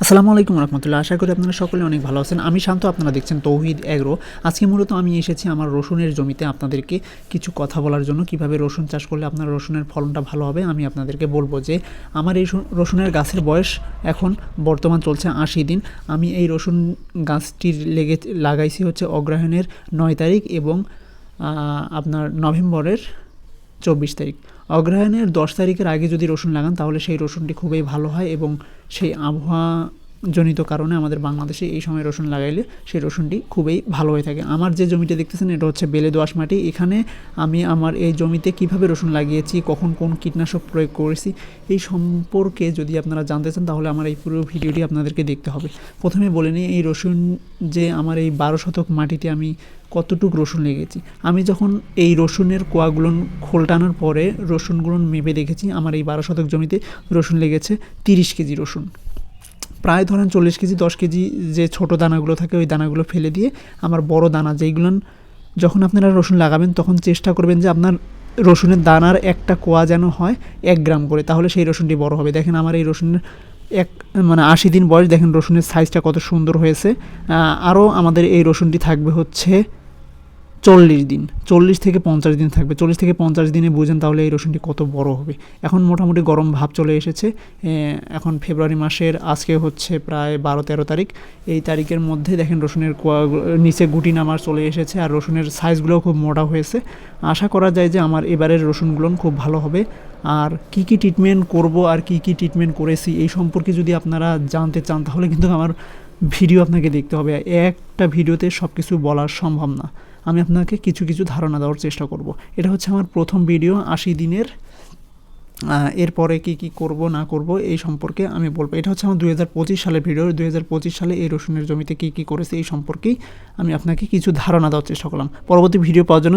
আসসালামু আলাইকুম রহমতুল্লাহ। আশা করি আপনারা সকলে অনেক ভালো আছেন। আমি শান্ত, আপনারা দেখছেন তৌহিদ এগ্রো। আজকে মূলত আমি এসেছি আমার রসুনের জমিতে আপনাদেরকে কিছু কথা বলার জন্য। কিভাবে রসুন চাষ করলে আপনার রসুনের ফলনটা ভালো হবে আমি আপনাদেরকে বলবো। যে আমার এই রসুনের গাছের বয়স এখন বর্তমান চলছে 80 দিন। আমি এই রসুন গাছটির লাগাইছি হচ্ছে অগ্রহায়ণের 9 তারিখ এবং আপনার নভেম্বরের 24 তারিখ। অগ্রহায়ণের 10 তারিখের আগে যদি রসুন লাগান তাহলে সেই রসুনটি খুবই ভালো হয় এবং সেই আবহাওয়াজনিত কারণে আমাদের বাংলাদেশে এই সময় রসুন লাগাইলে সেই রসুনটি খুবই ভালো হয়ে থাকে। আমার যে জমিটা দেখতেছেন এটা হচ্ছে বেলে দোআঁশ মাটি। এখানে আমি আমার এই জমিতে কিভাবে রসুন লাগিয়েছি, কখন কোন কীটনাশক প্রয়োগ করেছি এই সম্পর্কে যদি আপনারা জানতে চান তাহলে আমার এই পুরো ভিডিওটি আপনাদেরকে দেখতে হবে। প্রথমে বলে নিই এই রসুন যে আমার এই 12 শতক মাটিতে আমি কতটুক রসুন লেগেছি। আমি যখন এই রসুনের কোয়াগুলো খোলটানোর পরে রসুনগুলো মেপে দেখেছি আমার এই 12 শতক জমিতে রসুন লেগেছে 30 কেজি রসুন। প্রায় ধরেন 40 কেজি 10 কেজি যে ছোট দানাগুলো থাকে ওই দানাগুলো ফেলে দিয়ে আমার বড় দানা যেইগুলো, যখন আপনারা রসুন লাগাবেন তখন চেষ্টা করবেন যে আপনার রসুনের দানার একটা কোয়া যেন হয় 1 গ্রাম করে, তাহলে সেই রসুনটি বড় হবে। দেখেন আমার এই রসুনের 80 দিন বয়স, দেখেন রসুনের সাইজটা কত সুন্দর হয়েছে। আরও আমাদের এই রসুনটি থাকবে হচ্ছে 40 দিন, 40 থেকে 50 দিন থাকবে। 40 থেকে 50 দিনে বুঝেন তাহলে এই রসুনটি কত বড় হবে। এখন মোটামুটি গরম ভাব চলে এসেছে। এখন ফেব্রুয়ারি মাসের আজকে হচ্ছে প্রায় 12-13 তারিখ। এই তারিখের মধ্যে দেখেন রসুনের নিচে গুটি নামার চলে এসেছে আর রসুনের সাইজগুলোও খুব মোটা হয়েছে। আশা করা যায় যে আমার এবারের রসুনগুলো খুব ভালো হবে। আর কি কি ট্রিটমেন্ট করব আর কি কি ট্রিটমেন্ট করেছি এই সম্পর্কে যদি আপনারা জানতে চান তাহলে কিন্তু আমার ভিডিও আপনাকে দেখতে হবে। একটা ভিডিওতে সব কিছু বলা সম্ভব না। আমি আপনাকে কিছু কিছু ধারণা দেওয়ার চেষ্টা করব। এটা হচ্ছে আমার প্রথম ভিডিও 80 দিনের। এরপরে কি কি করব না করব এই সম্পর্কে আমি বলবো। এটা হচ্ছে আমার 2025 সালের ভিডিও। 2025 সালে এই রসুনের জমিতে কি কি করেছে এই সম্পর্কেই আমি আপনাকে কিছু ধারণা দেওয়ার চেষ্টা করলাম। পরবর্তী ভিডিও পাওয়ার জন্য